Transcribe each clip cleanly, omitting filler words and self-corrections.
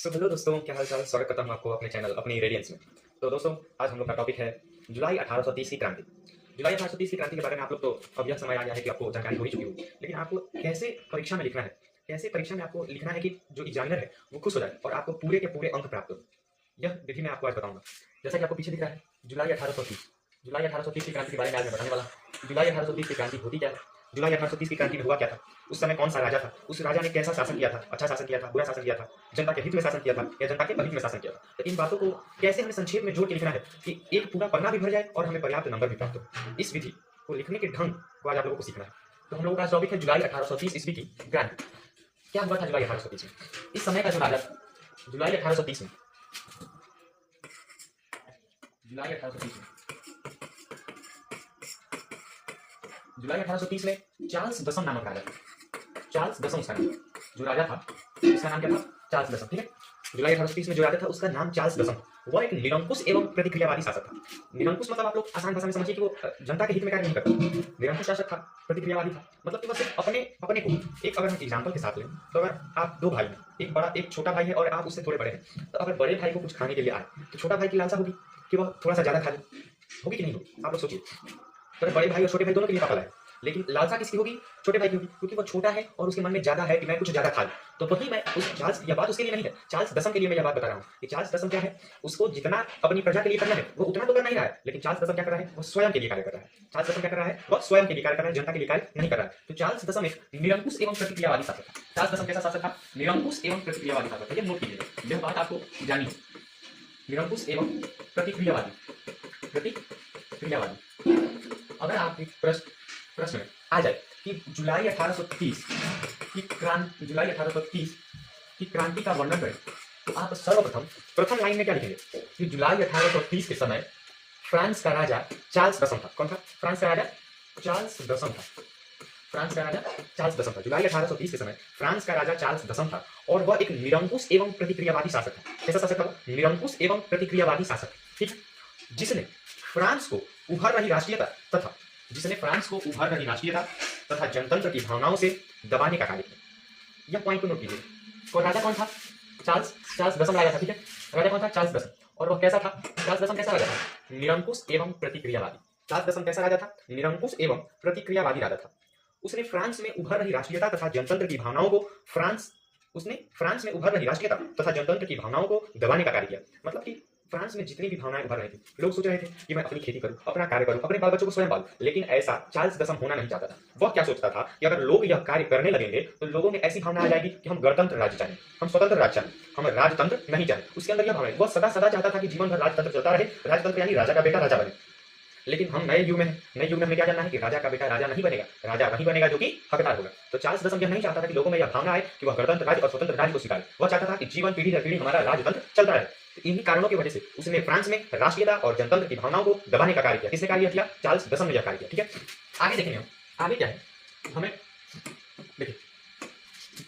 So hello दोस्तों, क्या हाल चाल। स्वागत करता हूँ आपको अपने चैनल अपनी रेडियंस में। तो दोस्तों, आज हम लोग का टॉपिक है जुलाई 1830 की क्रांति। जुलाई 1830 की क्रांति के बारे में आप लोग तो अब यह समय आ गया है कि आपको जानकारी हो ही चुकी होगी, लेकिन आपको कैसे परीक्षा में लिखना है, कैसे परीक्षा में आपको लिखना है कि जो एग्जामिनर है वो खुश हो जाए और आपको पूरे के पूरे अंक प्राप्त हो, यह विधि मैं आपको आज बताऊंगा। जैसा कि आपको पीछे दिख रहा है, जुलाई 1830। जुलाई 1830 की क्रांति के बारे में आज मैं बताने वाला हूँ। जुलाई 1830 की क्रांति होती क्या है, जुलाई 1830 की क्रांति में हुआ क्या था, उस समय कौन सा राजा था, उस राजा ने कैसा शासन किया था, अच्छा शासन किया था, बुरा शासन किया था, जनता के हित में शासन किया था या जनता के अहित में शासन किया था। तो इन बातों को कैसे हमें संक्षेप में जोड़ के लिखना है कि एक पूरा पन्ना भी भर जाए और हमें पर्याप्त नंबर भी प्राप्त हो। इस विधि को लिखने के ढंग को आज आप लोगों को सीखना है। तो हम लोगों का टॉपिक है जुलाई 1830 ईस्वी की क्रांति। क्या हुआ था जुलाई 1830 में? इस समय का जो राजा था जुलाई 1830 में, जुलाई 1830 में जुलाई 1830 में चार्ल्स दसम नामक राजा था। चार्ल्स दसम उसका नाम, जो राजा था उसका नाम क्या था? चार्ल्स दसम। ठीक है, जुलाई 1830 में जो राजा था उसका नाम चार्ल्स दसम। वह एक निरंकुश एवं प्रतिक्रियावादी शासक था। निरंकुश मतलब आप लोग आसान भाषा में समझिए कि वो जनता के हित में कार्य नहीं करता। निरंकुश शासक था, प्रतिक्रियावादी था, मतलब कि वह सिर्फ अपने अपने को, एक अगर हम एग्जाम्पल के साथ लें तो अगर आप दो भाई हैं, एक छोटा भाई है और आप उससे थोड़े बड़े हैं, तो अगर बड़े भाई को कुछ खाने के लिए आए तो छोटा भाई की लालसा होगी कि वह थोड़ा सा ज्यादा खा ले, होगी कि नहीं होगी? आप लोग सोचिए। तो बड़े भाई और छोटे भाई दोनों के लिए पापा लाए, लेकिन लालसा किसकी होगी? छोटे भाई की होगी, क्योंकि वो छोटा है और उसके मन में ज्यादा है कि मैं कुछ ज्यादा खा लूं। तो वही मैं उस चार्ल्स, यह बात उसके लिए नहीं है, चार्ल्स दसम के लिए मैं यह बात बता रहा हूँ कि चार्ल्स दसम क्या है, उसको जितना अपनी प्रजा के लिए करना है वो उतना तो कर नहीं रहा है, लेकिन चार्ल्स दसम क्या कर रहा है, वो स्वयं के लिए कार्य कर रहा है। चार्ल्स दसम क्या कर रहा है, वह स्वयं के लिए कार्य कर रहा है, जनता के लिए कार्य नहीं कर रहा है। तो चार्ल्स दसम एक निरंकुश एवं प्रतिक्रियावादी शासक था। चार्ल्स दसम कैसा शासक था? निरंकुश एवं प्रतिक्रियावादी शासक था। यह नोट कीजिएगा, यह बात आपको जानी है। निरंकुश एवं प्रतिक्रियावादी, प्रतिक्रियावादी। अगर आपके प्रश्न में आ जाए कि जुलाई 1830 की क्रांति, जुलाई 1830 की क्रांति का वर्णन करें, तो आप सर्वप्रथम प्रथम लाइन में क्या लिखेंगे कि जुलाई 1830 के समय फ्रांस का राजा चार्ल्स दसम था। कौन था? फ्रांस का राजा चार्ल्स दसम था। फ्रांस का राजा चार्ल्स दसम था। जुलाई 1830 के समय फ्रांस का राजा चार्ल्स दसम था और वह एक निरंकुश एवं प्रतिक्रियावादी शासक था। कैसा शासक था? निरंकुश एवं प्रतिक्रियावादी शासक। ठीक, जिसने फ्रांस को उभर रही राष्ट्रीयता तथा जनतंत्र की भावनाओं से दबाने का कार्य किया। यह पॉइंट को नोट कीजिए। और राजा कौन था? चार्ल्स दसम राजा था। ठीक है, राजा कौन था? चार्ल्स दसम। और वह कैसा था? चार्ल्स दसम कैसा राजा था? निरंकुश एवं प्रतिक्रियावादी। चार्ल्स दसम कैसा राजा था? निरंकुश एवं प्रतिक्रियावादी राजा था। उसने फ्रांस में उभर रही राष्ट्रीयता तथा जनतंत्र की भावनाओं को दबाने का कार्य किया। मतलब कि फ्रांस में जितनी भी भावनाएं उभर रही थी, लोग सोच रहे थे कि मैं अपनी खेती करूं, अपना कार्य करूं, अपने बाल बच्चों को स्वयं पालूं, लेकिन ऐसा चार्ल्स दसम होना नहीं चाहता था। वह क्या सोचता था कि अगर लोग यह कार्य करने लगेंगे तो लोगों में ऐसी भावना आ जाएगी कि हम गणतंत्र राज्य चाहें, हम स्वतंत्र राज्य चाहें, हम राजतंत्र नहीं चाहें। उसके अंदर यह भावना है। वह सदा सदा चाहता था कि जीवन भर राजतंत्र चलता रहे, राजतंत्र यानी राजा का बेटा राजा बने। लेकिन हम नए युग में हैं, नए युग में हमें क्या जानना है कि राजा का बेटा राजा नहीं बनेगा, राजा वही बनेगा जो कि हकदार होगा। तो चार्ल्स दसम यह नहीं चाहता था कि लोगों में यह भावना आए कि वह गणतंत्र राज्य और स्वतंत्र राज्य को स्वीकारे। वह चाहता था कि जीवन पीढ़ी दर पीढ़ी हमारा राजतंत्र चलता रहे। तो इन्हीं कारणों की वजह से उसने फ्रांस में राष्ट्रीयता और जनतंत्र की भावनाओं को दबाने का कार्य किया। किसने कार्य किया? चार्ल्स दसम ने यह कार्य किया। ठीक है, आगे देखेंगे हम। आगे क्या है हमें देखिए,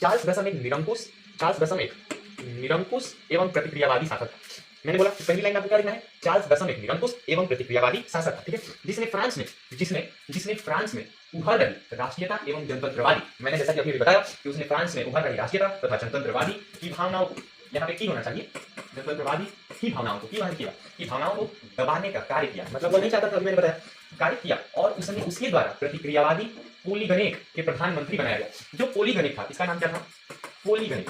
चार्ल्स दसम एक निरंकुश एवं प्रतिक्रियावादी शासक था। मैंने बोला पहली लाइन आपको क्या लिखना है? चार्ल्स दसम एक निरंकुश एवं प्रतिक्रियावादी शासक था। ठीक है, जिसने फ्रांस में उभर रही राष्ट्रीयता एवं जनतंत्रवादी, मैंने जैसा कि अभी बताया कि उसने फ्रांस में उभर रही राष्ट्रीयता तथा जनतंत्रवादी की भावनाओं को, यहाँ पे की होना चाहिए, जनतंत्रवादी की भावनाओं को दबाने का कार्य किया। मतलब वो नहीं चाहता था, मैंने बताया, कार्य किया। और उसने उसके द्वारा प्रतिक्रियावादी पोलीगनेक के प्रधानमंत्री बनाया गया। जो पोलीगनेक था, इसका नाम क्या था? पोलीगनेक।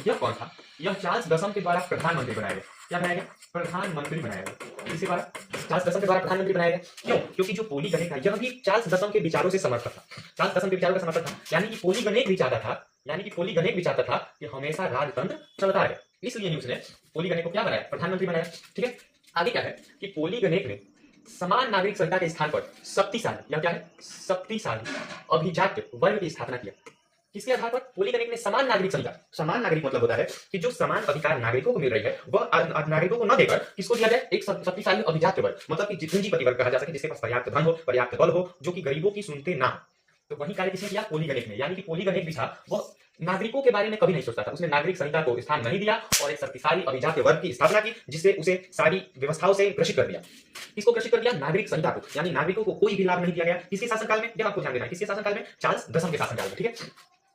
यह कौन था? यह चार्ल्स दसम के द्वारा प्रधानमंत्री बनाया गया। क्या बनाया गया? प्रधानमंत्री बनाया गया। किसके द्वारा? चार्ल्स दसम के द्वारा प्रधानमंत्री बनाया गया। क्यों? क्योंकि जो पोलीगनेक था यह भी चार्ल्स दसम के विचारों से समर्थक था। चार्ल्स दसम के विचारों का समर्थक था, यानी कि पोलीगनेक भी चाहता था कि हमेशा राजतंत्र चलता रहे। इसलिए ही उसने पोलीगनेक को क्या बनाया? प्रधानमंत्री बनाया। ठीक है, आगे क्या है कि पोलीगनेक ने समान नागरिक संहिता के स्थान पर शक्तिशाली, या क्या है, शक्तिशाली अभिजात्य वर्ग की स्थापना किया। किसके आधार पर? पोलीगनेक ने समान नागरिक संहिता। समान नागरिक मतलब होता है कि जो समान अधिकार नागरिकों को मिल रही है वह नागरिकों को न देकर किसको दिया जाए? एक शक्तिशाली अभिजात्य वर्ग, मतलब कि पूंजीपति वर्ग कहा जा सके, जिसके पास पर्याप्त धन हो, पर्याप्त बल हो, जो कि गरीबों की सुनते ना। तो वही कार्य किसने किया? पोलीगनेक ने। यानी कि पोलीगनेक भी था, वह नागरिकों के बारे में कभी नहीं सोचता था। उसने नागरिक संहिता को स्थान नहीं दिया और एक शक्तिशाली अभिजात्य वर्ग की स्थापना की, जिससे उसे सारी व्यवस्थाओं से ग्रसित कर दिया। किसको ग्रसित कर दिया? नागरिक संहिता को। यानी नागरिकों को कोई भी लाभ नहीं दिया गया। किसके शासनकाल में? यह आपको ध्यान देना है, किसके शासनकाल में? चार्ल्स दसम के शासनकाल में। ठीक है,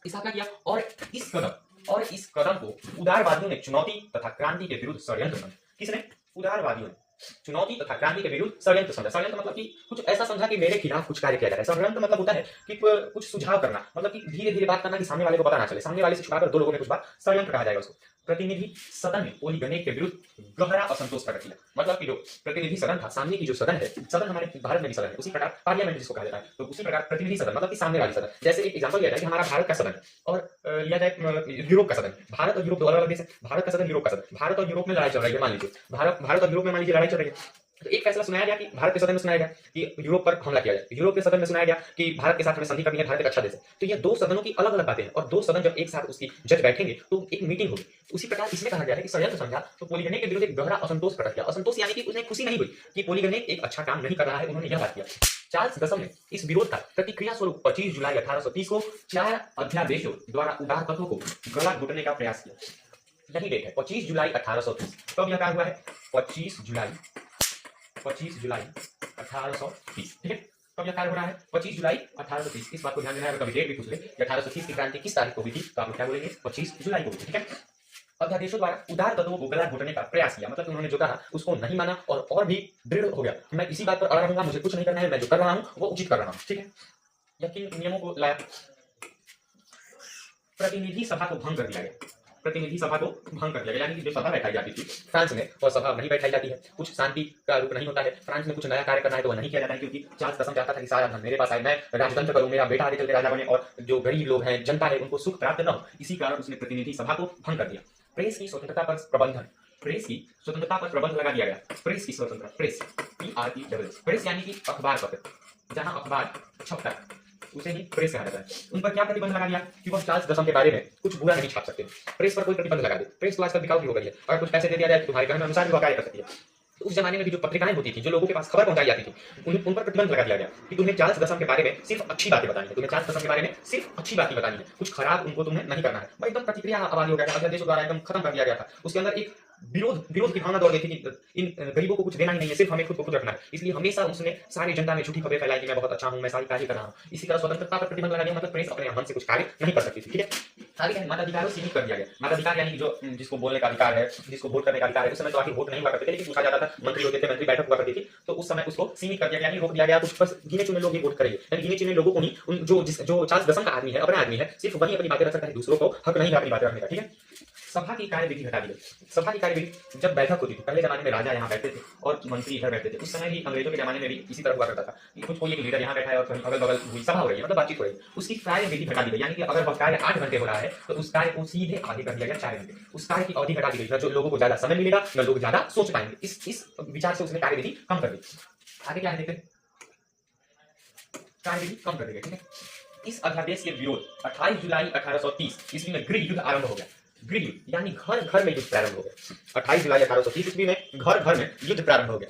स्थापना किया। और इस कदम और इस कदम को उदारवादियों ने चुनौती तथा क्रांति के विरुद्ध षड्यंत्र समझा। किसने? उदारवादियों ने चुनौती तथा क्रांति के विरुद्ध षड्यंत्र समझा। षड्यंत्र मतलब कि कुछ ऐसा समझा कि मेरे खिलाफ कुछ कार्य किया जा रहा है। षड्यंत्र मतलब होता है कि कुछ सुझाव करना, मतलब कि धीरे धीरे बात करना कि सामने वाले को पता ना चले, सामने वाले से छुपाकर दो लोगों में कुछ बात, षड्यंत्र कहा जाएगा उसको। प्रतिनिधि सदन में पोलीगनेट के विरुद्ध गहरा असंतोष प्रकट किया। मतलब कि जो प्रतिनिधि सदन था, सामने की जो सदन है, सदन हमारे भारत में भी सदन है, उसी प्रकार पार्लियामेंट जिसको कहा जाता है, तो उसी प्रकार प्रतिनिधि सदन मतलब कि सामने वाली सदन। जैसे एक एग्जांपल लिया जाए कि हमारा भारत का सदन और लिया जाए यूरोप का सदन। भारत और यूरोप दो अलग अलग देश है। भारत का सदन, यूरोप का सदन। भारत और यूरोप में लड़ाई चल रही है, मान लीजिए भारत और यूरोप में मान लीजिए लड़ाई चल रही है, तो एक फैसला सुनाया गया कि भारत के सदन में सुनाया गया कि यूरोप पर हमला किया जाए, यूरोप के सदन में सुनाया गया कि भारत के साथ हमें संधि करनी है, भारत एक अच्छा देश है। तो ये दो सदनों की अलग अलग बातें हैं, और दो सदन जब एक साथ उसकी जज बैठेंगे तो एक मीटिंग होगी। उसी प्रकार इसमें कहा गया है कि षड्यंत्र समझा तो पोलीगनेट के विरुद्ध एक गहरा असंतोष प्रकट किया। असंतोष यानी कि उन्हें खुशी नहीं हुई कि पोलीगनेट एक अच्छा काम नहीं कर रहा है, उन्होंने यह बात किया। चार्ल्स दसम ने इस विरोध का प्रतिक्रिया स्वरूप 25 जुलाई 1830 को 4 अध्यादेशों द्वारा उदार तत्वों को गला घोटने का प्रयास किया। यही डेट है 25 जुलाई 1830। कब यह कार्य हुआ है? 25 जुलाई 1830। ठीक है, कब यह कार्य हो रहा है? 25 जुलाई 1830। इस बात को ध्यान देना है, कभी डेट भी पूछ ले कि 1830 की क्रांति किस तारीख को हुई थी, तो आप क्या बोलेंगे? 25 जुलाई को हुई। ठीक है, अध्यादेशों द्वारा उदार तत्वों को गला घोटने का प्रयास किया, मतलब उन्होंने जो कहा उसको नहीं माना और भी दृढ़ हो गया, मैं इसी बात पर अड़ा रहूंगा, मुझे कुछ नहीं करना है, मैं जो कर रहा हूं वो उचित कर रहा हूं। ठीक है, यकीन नियमों को लाया। प्रतिनिधि सभा को भंग कर दिया गया। प्रतिनिधि सभा को भंग कर दिया गया, यानी कि जो सभा बैठाई जाती थी फ्रांस में, और सभा नहीं बैठाई जाती है, कुछ शांति का रूप नहीं होता है। फ्रांस में कुछ नया कार्य करना है तो वह नहीं किया जाता है, क्योंकि चार्ल्स दसम चाहता था कि शायद मेरे पास आए, मैं राजतंत्र करूं, मेरा बेटा आगे चल के राजा बने, और जो गरीब लोग हैं, जनता है, उनको सुख प्राप्त न हो। इसी कारण उसने प्रतिनिधि सभा को भंग कर दिया। प्रेस की स्वतंत्रता पर प्रबंधन, प्रेस की स्वतंत्रता पर प्रबंध लगा दिया गया। प्रेस की स्वतंत्रता, प्रेस PRESS, प्रेस यानी कि अखबार पत्र, जहां अखबार छपता है उसे ही प्रेस कहा जाता है। उन पर क्या प्रतिबंध लगा दिया कि वह चार्ल्स दसम के बारे में कुछ बुरा नहीं छाप सकते। प्रेस पर कोई प्रतिबंध लगा दे। प्रेस तो आजकल बिकाऊ भी हो गई है, और कुछ पैसे दे दिया जाए तो तुम्हारे कहने अनुसार भी वह कार्य कर सकती है। तो उस जमाने में भी जो पत्रिकाएं होती थी, जो लोगों के पास खबर पहुंचाई जाती थी, उन पर प्रतिबंध लगा दिया गया कि तुम्हें चार्ल्स दसम के बारे में सिर्फ अच्छी बातें बतानी है, तुम्हें चार्ल्स दसम के बारे में सिर्फ अच्छी बातें बतानी है, कुछ खराब उनको तुम्हें नहीं करना है। भाई एकदम प्रतिक्रिया आबादी हो गया था, अध्यादेशों द्वारा एकदम खत्म कर दिया गया था। उसके अंदर एक विरोध की भावना दौड़ गई थी कि इन गरीबों को कुछ देना ही नहीं है, सिर्फ हमें खुद को खुद रखना है। इसलिए हमेशा उसने सारी जनता में झूठी खबरें फैलाई कि मैं बहुत अच्छा हूं, मैं सारी कार्य कर रहा हूं। इसी तरह स्वतंत्रता पर प्रतिबंध लगा दिया, मतलब प्रेस अपने मन से कुछ कार्य नहीं कर सकती थी। ठीक है, आगे क्या है? मताधिकार सीमित कर दिया गया। मताधिकार यानी कि जो जिसको बोलने का अधिकार है, जिसको वोट करने का अधिकार है, उस समय तो आखिर वोट नहीं हुआ करते थे, लेकिन पूछा जाता था, मंत्री होते थे, मंत्री बैठक हुआ करती थी, तो उस समय उसको सीमित कर दिया गया, यानी रोक दिया गया। कुछ बस गिने चुने लोग ही वोट करेंगे, यानी गिने चुने लोगों को ही, जो चार्ल्स दसम का आदमी है, अपना आदमी है, सिर्फ वही अपनी बातें रख सकता है, दूसरों को हक नहीं है अपनी बातें रखने का। ठीक है, सभा की कार्यविधि हटा दी गई। सभा की कार्यविधि, जब बैठक होती थी, पहले जमाने में राजा यहाँ बैठते थे और मंत्री इधर बैठते थे। उस समय भी अंग्रेजों के जमाने में भी इसी तरह हुआ करता था कि कुछ कोई एक लीडर यहाँ बैठा है और कहीं अगल बगल हुई सभा हो रही है, मतलब बातचीत हो रही है, उसकी कार्यविधि हटा दी गई। यानी कि अगर वह कार्य 8 घंटे हो रहा है तो उस कार्य को सीधे आगे कर दिया गया 4 घंटे। उस कार्य की अवधि हटा दी गई, न जो लोगों को ज्यादा समय मिलेगा, न लोग ज्यादा सोच पाएंगे। इस विचार से उसने कार्यविधि कम कर दी। आगे क्या है देखते हैं, कार्यविधि कम कर दी गई। ठीक है, इस अध्यादेश के विरोध 28 जुलाई 1830 ईस्वी में गृह युद्ध आरंभ हो गया। गृह युद्ध यानी घर घर में युद्ध प्रारंभ हो गया। 28 जुलाई 1830 ईस्वी में घर घर में युद्ध प्रारंभ हो गया।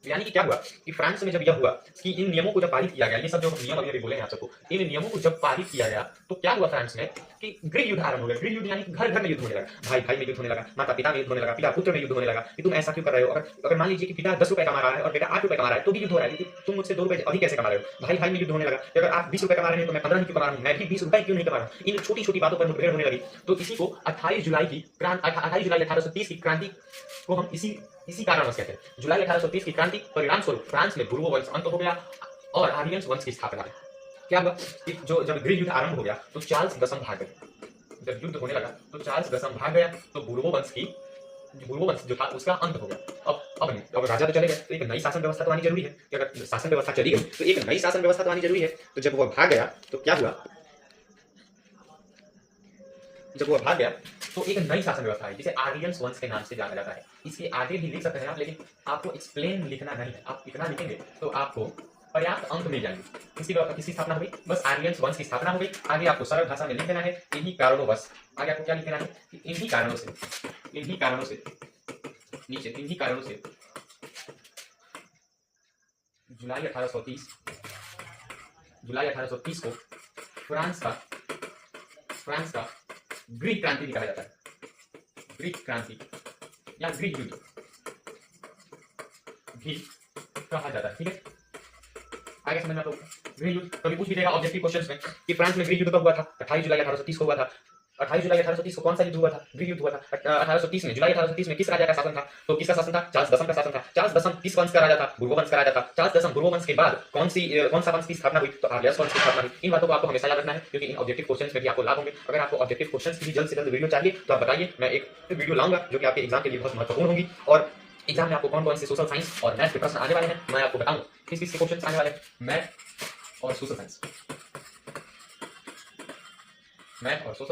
यानी कि क्या हुआ कि फ्रांस में जब यह हुआ कि इन नियमों को जब पारित किया गया, ये सब जो नियम अभी बोले हैं आप सबको, इन नियमों को जब पारित किया गया तो क्या हुआ फ्रांस में कि गृह युद्ध आरंभ हो गया। गृह युद्ध यानी कि घर घर में युद्ध होने लगा, भाई भाई में युद्ध होने लगा, माता पिता में युद्ध होने लगा, पिता पुत्र में युद्ध होने लगा कि तुम ऐसा क्यों कर रहे हो। अगर मान लीजिए कि पिता 10 रुपए कमा रहा है और बेटा 8 रुपए कमा रहा है तो भी युद्ध हो रहा है कि तुम मुझसे 2 रुपए अधिक कैसे कमा रहे हो। भाई भाई में युद्ध होने लगा कि अगर आप 20 रुपए कमा रहे हैं तो मैं 15 क्यों कमा रहा हूँ, मैं भी 20 रुपए क्यों नहीं कमा रहा हूँ। इन छोटी छोटी बातों पर मुठभेड़ होने लगी। तो इसी को 28 जुलाई 1830 की क्रांति को हम इसी कारणवश कहते हैं। जुलाई 1830 की क्रांति परिणाम स्वरूप फ्रांस में बुर्बो वंश अंत हो गया और आर्यन वंश की स्थापना हुई। क्या हुआ कि जब गृह युद्ध आरंभ हो गया तो चार्ल्स दसम भाग गए। जब युद्ध होने लगा तो चार्ल्स दसम भाग गया तो बुर्बो वंश जो था उसका अंत हो गया। अब राजा तो चले गए तो एक नई शासन व्यवस्था तो आनी जरूरी है कि अगर शासन व्यवस्था चली गई तो एक नई शासन व्यवस्था तो आनी जरूरी है। तो जब वह भाग गया तो क्या हुआ, जब वह भाग गया तो एक नई शासन व्यवस्था है जिसे आर्यन वंश के नाम से जाना जाता है। इसके आगे भी लिख सकते हैं आप, लेकिन आपको एक्सप्लेन लिखना नहीं है। आप इतना लिखेंगे तो आपको पर्याप्त अंक मिल जाएंगे। किसकी स्थापना हो गई, बस आर्यन वंश की स्थापना हो गई। आगे आपको सरल भाषा में लिख देना है इन्हीं कारणों बस। आगे आपको क्या लिख देना है कि इन्हीं कारणों से नीचे इन्हीं कारणों से जुलाई 1830 को फ्रांस का ग्रीक क्रांति भी कहा जाता है। ग्रीक क्रांति या ग्रीक युद्ध भी कहा जाता है। ठीक है, आगे समझना। तो गृह युद्ध कभी पूछ भी देगा ऑब्जेक्टिव क्वेश्चंस में कि फ्रांस में गृह युद्ध कब हुआ था, 28 जुलाई 1830 को हुआ था। 28 जुलाई 1830 को कौन सा युद्ध हुआ था? गृह युद्ध हुआ था। 1830 में, जुलाई 1830 में किस राजा का शासन था? तो किसका शासन था? चार्ल्स दसम का शासन था। चार्ल्स दसम किस वंश का राजा था? बुर्बो वंश का राजा था। चार्ल्स दसम बुर्बो वंश के बाद कौन सा वंश की स्थापना हुई? तो आर्यस वंश की स्थापना हुई। इन बातों को आपको हमेशा याद रखना है, क्योंकि इन ऑब्जेक्टिव क्वेश्चंस में भी आपको लाभ होंगे। अगर आपको ऑब्जेक्टिव क्वेश्चंस की भी जल्द से जल्द वीडियो चाहिए तो आप बताइए, मैं एक वीडियो लाऊंगा जो कि आपके एग्जाम के लिए बहुत महत्वपूर्ण होगी। और एग्जाम में आपको कौन कौन से सोशल साइंस और मैथ के प्रश्न आने वाले हैं मैं आपको बताऊंगा। किस किस के क्वेश्चन आने वाले हैं? मैथ और सोशल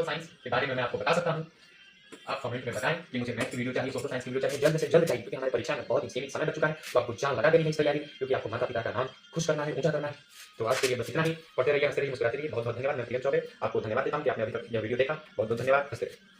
साइंस के बारे में मैं आपको बता सकता हूँ। आप कमेंट में बताएं कि मुझे मैथ की वीडियो चाहिए, सोशल साइंस की वीडियो चाहिए, जल्द से जल्द चाहिए, क्योंकि हमारी परीक्षा में बहुत ही सीमित समय बच चुका है। तो आपको जान लगा देनी है इस तैयारी, क्योंकि आपको माता पिता का नाम खुश करना है, ऊंचा करना है। तो आज के लिए बस इतना ही। पढ़ते रहिए, हंसते रहिए, मुस्कुराते रहिए। बहुत बहुत धन्यवाद। मैं प्रियम चौबे आपको धन्यवाद देता हूँ कि आपने अभी तक यह वीडियो देखा। बहुत बहुत धन्यवाद। हंसते रहिए।